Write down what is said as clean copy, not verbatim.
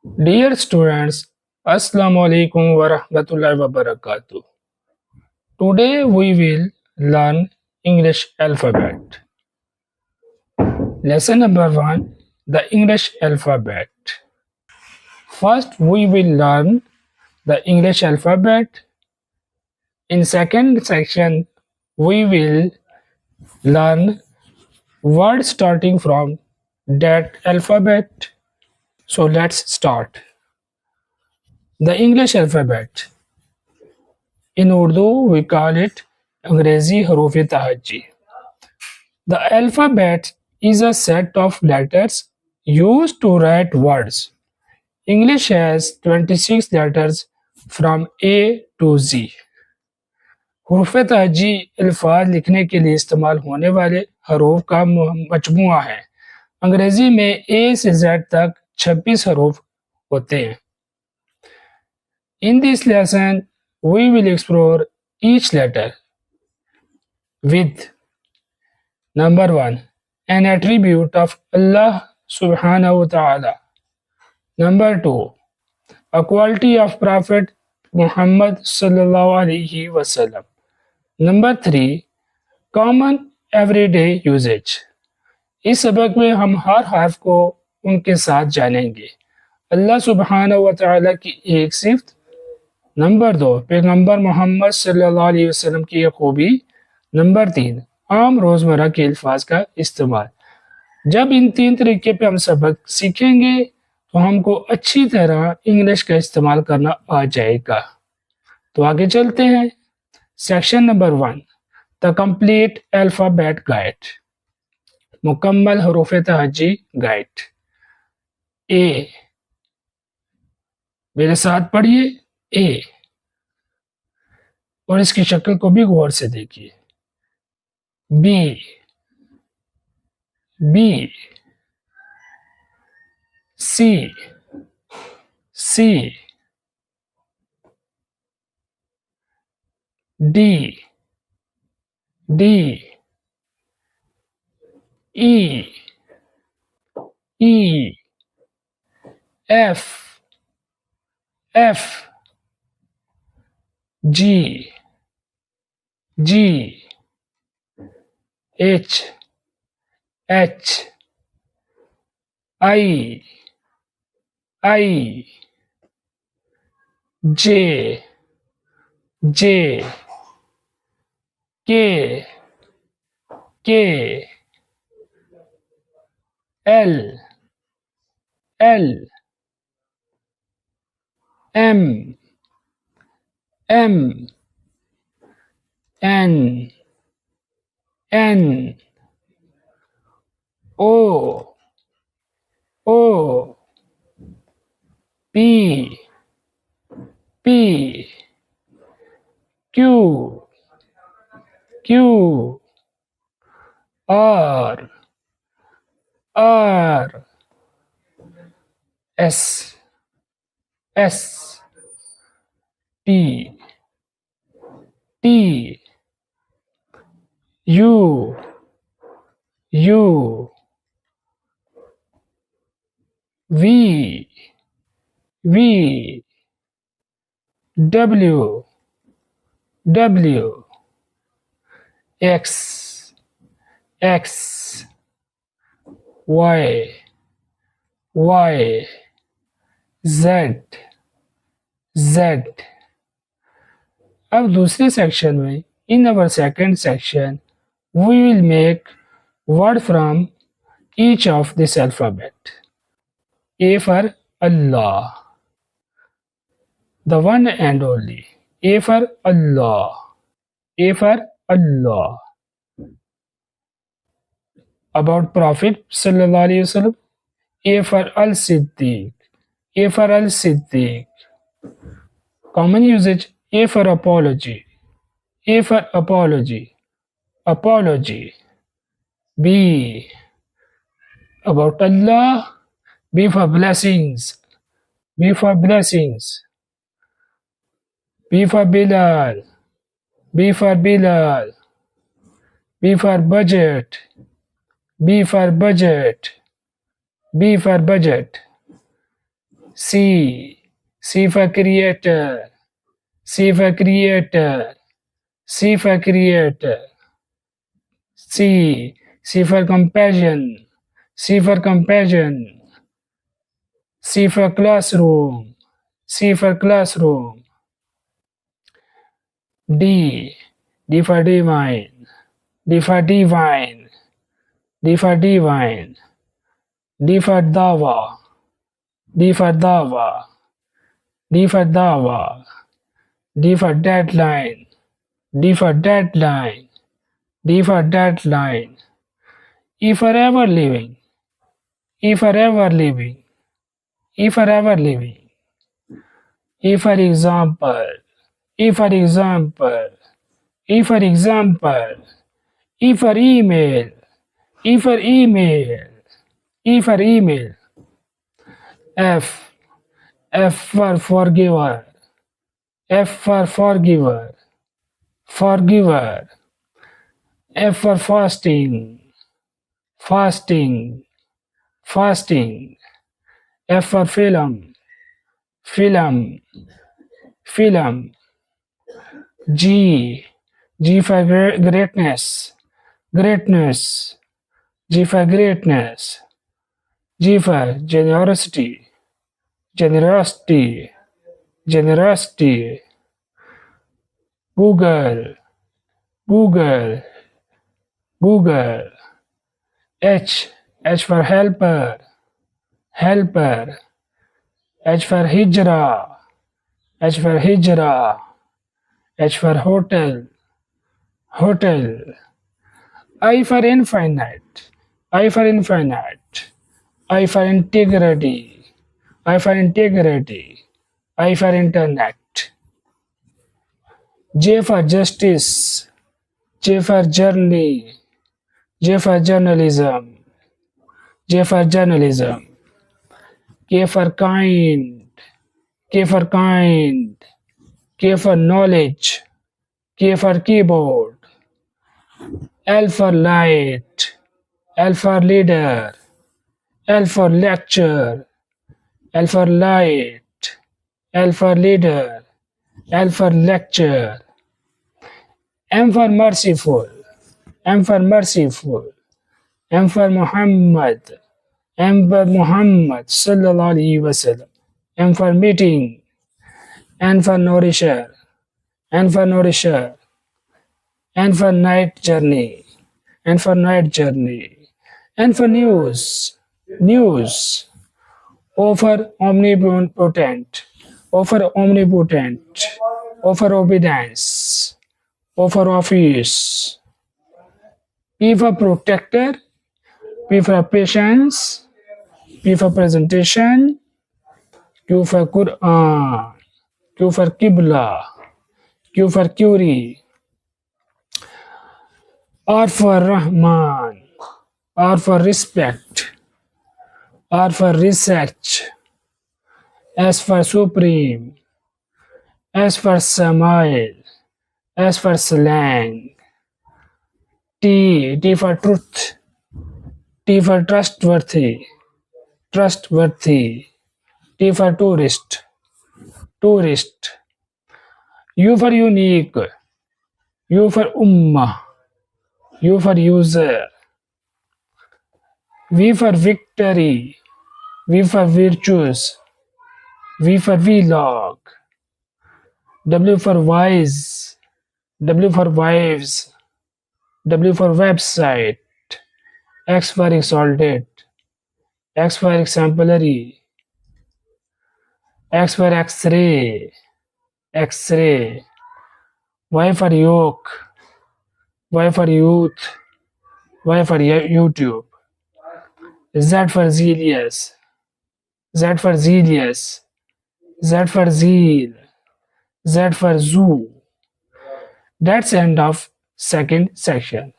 Dear students, Assalamu alaikum wa rahmatullahi wa barakatuh. Today we will learn English alphabet. Lesson number 1, the English alphabet. First we will learn the English alphabet. In second section we will learn words starting from that alphabet. So let's start. The English alphabet. In Urdu, we call it انگریزی حروف تہجی. The alphabet is a set of letters used to write words. English has 26 letters from A to Z. حروف تہجی الفاظ لکھنے کے لیے استعمال ہونے والے حروف کا مجموعہ ہے. انگریزی میں A سے Z تک 26 حروف ہوتے ہیں. In this lesson, we will explore each letter with number 1, an attribute of Allah Subhanahu wa ta'ala. Number 2, a quality of Prophet Muhammad sallallahu alayhi wa sallam. Number 3, common everyday usage. اس سبق میں ہم ہر حرف کو ان کے ساتھ جانیں گے. اللہ سبحانہ و تعالی کی ایک صفت. نمبر 2، پیغمبر محمد صلی اللہ علیہ وسلم کی ایک خوبی. نمبر 3، عام روزمرہ کے الفاظ کا استعمال. جب ان 3 طریقے پہ ہم سبق سیکھیں گے تو ہم کو اچھی طرح انگلش کا استعمال کرنا آ جائے گا. تو آگے چلتے ہیں. Section number 1، the complete alphabet guide. مکمل حروف تہجی گائیڈ. اے، میرے ساتھ پڑھیے. اے، اور اس کی شکل کو بھی غور سے دیکھیے. B, B. C, C. D, D. E, E. F, F. G, G. H, H. I, I. J, J. K, K. L, L. M, M. N, N. O, O. P, P. Q, Q. R, R. S, S. T, T. U, U. V, V. W, W. X, X. Y, Y. Z, Z. اب دوسرے section میں in our second section we will make word from each of this alphabet. A for Allah, the one and only. A for Allah, A for Allah. About Prophet sallallahu alaihi wasallam, A for al-Siddiq, A for al-Siddiq. Common usage, A for apology, A for apology, apology. B, about Allah, B for blessings, B for blessings. B for Bilal, B for Bilal. B for budget, B for budget, B for budget. C. C for creator. C for creator. C for creator. C. C for compassion. C for compassion. C for classroom. C for classroom. D. D for divine. D for divine. D for divine. D for dawa. D for dawa. D for dawa. D for deadline. D for deadline. D for deadline. E for ever living. E for ever living. E for ever living. E for example. E for example. E for example. E for email. E for email. E for email. F. F for forgiver. F for forgiver. Forgiver. F for fasting. Fasting. Fasting. F for film. Film. Film. G. G for greatness. Greatness. G for greatness. G for generosity. Generosity. Generosity. Google. Google. Google. H. H for helper. Helper. H for hijrah. H for hijrah. H for hotel. Hotel. I for infinite. I for infinite. I for integrity. I for integrity. I for internet. J for justice. J for journey. J for journalism. J for journalism. K for kind. K for kind. K for knowledge. K for keyboard. L for light. L for leader. L for lecture. L for light. L for leader. L for lecture. M for merciful. M for merciful. M for Muhammad. M for Muhammad sallallahu alaihi wasallam. M for meeting. N for nourisher. N for nourisher. N for night journey. N for night journey. N for news. News. O for omnipotent. O for omnipotent. O for obedience. O for office. P for protector. P for patience. P for presentation. Q for Quran. Q for Qibla. Q for Curie. R for Rahman. R for respect. R for research. S for supreme. S for smile. S for slang. T. T for truth. T for trustworthy. Trustworthy. T for tourist. Tourist. U for unique. U for ummah. U for user. V for victory. V for virtues. V for vlog. W for wise. W for wives. W for website. X for exalted. X for exemplary. X for X-ray. X-ray. Y for yoke. Y for youth. Y for YouTube. Z for zealous. Z for zealous. Z for zeal. Z for zoo. That's end of second section.